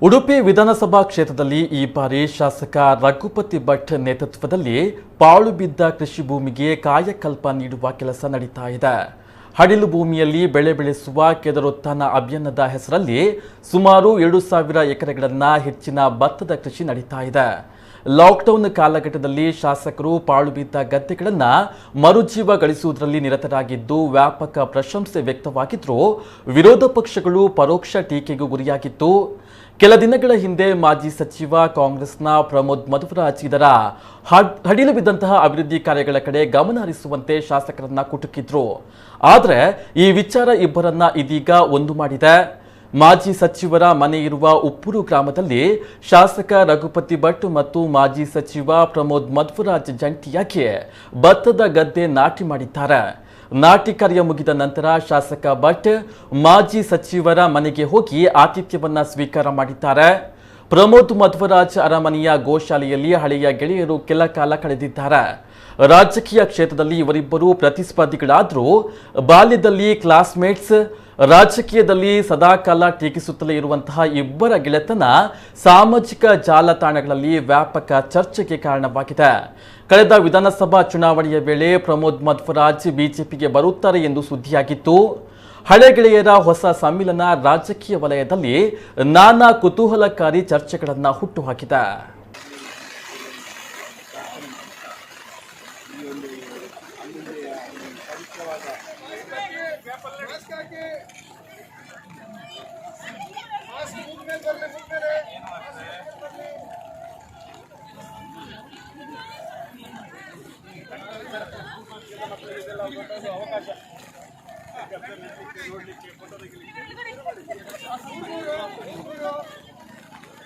ಉಡುಪಿ ವಿಧಾನಸಭಾ ಕ್ಷೇತ್ರದಲ್ಲಿ ಈ ಬಾರಿ ಶಾಸಕ ರಘುಪತಿ ಭಟ್ ನೇತೃತ್ವದಲ್ಲಿ ಪಾಳು ಬಿದ್ದ ಕೃಷಿ ಭೂಮಿಗೆ ಕಾಯಕಲ್ಪ ನೀಡುವ ಕೆಲಸ ನಡೀತಾ ಇದೆ. ಹಡಿಲು ಭೂಮಿಯಲ್ಲಿ ಬೆಳೆ ಬೆಳೆಸುವ ಕೆದರುತ್ಥಾನ ಅಭಿಯಾನದ ಹೆಸರಲ್ಲಿ ಸುಮಾರು 2,000 ಎಕರೆಗಳನ್ನ ಹೆಚ್ಚಿನ ಭತ್ತದ ಕೃಷಿ ನಡೀತಾ ಇದೆ. ಲಾಕ್ಡೌನ್ ಕಾಲಘಟ್ಟದಲ್ಲಿ ಶಾಸಕರು ಪಾಳು ಬಿದ್ದ ಗದ್ದೆಗಳನ್ನು ಮರುಜೀವಗೊಳಿಸುವುದರಲ್ಲಿ ನಿರತರಾಗಿದ್ದು ವ್ಯಾಪಕ ಪ್ರಶಂಸೆ ವ್ಯಕ್ತವಾಗಿದ್ದರೂ ವಿರೋಧ ಪಕ್ಷಗಳು ಪರೋಕ್ಷ ಟೀಕೆಗೂ ಗುರಿಯಾಗಿತ್ತು. ಕೆಲ ದಿನಗಳ ಹಿಂದೆ ಮಾಜಿ ಸಚಿವ ಕಾಂಗ್ರೆಸ್ನ ಪ್ರಮೋದ್ ಮಧ್ವರಾಜ್ ಇದರ ಹಡಿಲು ಬಿದ್ದಂತಹ ಅಭಿವೃದ್ಧಿ ಕಾರ್ಯಗಳ ಕಡೆ ಗಮನ ಹರಿಸುವಂತೆ ಶಾಸಕರನ್ನ ಕುಟುಕಿದ್ರು. ಆದರೆ ಈ ವಿಚಾರ ಇಬ್ಬರನ್ನ ಇದೀಗ ಒಂದು ಮಾಡಿದೆ. ಮಾಜಿ ಸಚಿವರ ಮನೆ ಇರುವ ಉಪ್ಪೂರು ಗ್ರಾಮದಲ್ಲಿ ಶಾಸಕ ರಘುಪತಿ ಭಟ್ ಮತ್ತು ಮಾಜಿ ಸಚಿವ ಪ್ರಮೋದ್ ಮಧ್ವರಾಜ್ ಜಂಟಿಯಾಗಿ ಭತ್ತದ ಗದ್ದೆ ನಾಟಿ ಮಾಡಿದ್ದಾರೆ. ನಾಟಿ ಕಾರ್ಯ ಮುಗಿದ ನಂತರ ಶಾಸಕ ಭಟ್ ಮಾಜಿ ಸಚಿವರ ಮನೆಗೆ ಹೋಗಿ ಆತಿಥ್ಯವನ್ನ ಸ್ವೀಕಾರ ಮಾಡಿದ್ದಾರೆ. ಪ್ರಮೋದ್ ಮಧ್ವರಾಜ್ ಅರಮನೆಯ ಗೋಶಾಲೆಯಲ್ಲಿ ಹಳೆಯ ಗೆಳೆಯರು ಕೆಲ ಕಾಲ ಕಳೆದಿದ್ದಾರೆ. ರಾಜಕೀಯ ಕ್ಷೇತ್ರದಲ್ಲಿ ಇವರಿಬ್ಬರು ಪ್ರತಿಸ್ಪರ್ಧಿಗಳಾದರೂ ಬಾಲ್ಯದಲ್ಲಿ ಕ್ಲಾಸ್ಮೇಟ್ಸ್, ರಾಜಕೀಯದಲ್ಲಿ ಸದಾಕಾಲ ಟೀಕಿಸುತ್ತಲೇ ಇರುವಂತಹ ಇಬ್ಬರ ಗೆಳೆತನ ಸಾಮಾಜಿಕ ಜಾಲತಾಣಗಳಲ್ಲಿ ವ್ಯಾಪಕ ಚರ್ಚೆಗೆ ಕಾರಣವಾಗಿದೆ. ಕಳೆದ ವಿಧಾನಸಭಾ ಚುನಾವಣೆಯ ವೇಳೆ ಪ್ರಮೋದ್ ಮಧ್ವರಾಜ್ ಬಿಜೆಪಿಗೆ ಬರುತ್ತಾರೆ ಎಂದು ಸುದ್ದಿಯಾಗಿತ್ತು. ಹಳೆ ಗೆಳೆಯರ ಹೊಸ ಸಮ್ಮಿಲನ ರಾಜಕೀಯ ವಲಯದಲ್ಲಿ ನಾನಾ ಕುತೂಹಲಕಾರಿ ಚರ್ಚೆಗಳನ್ನು ಹುಟ್ಟುಹಾಕಿದೆ. ಅವಕಾಶ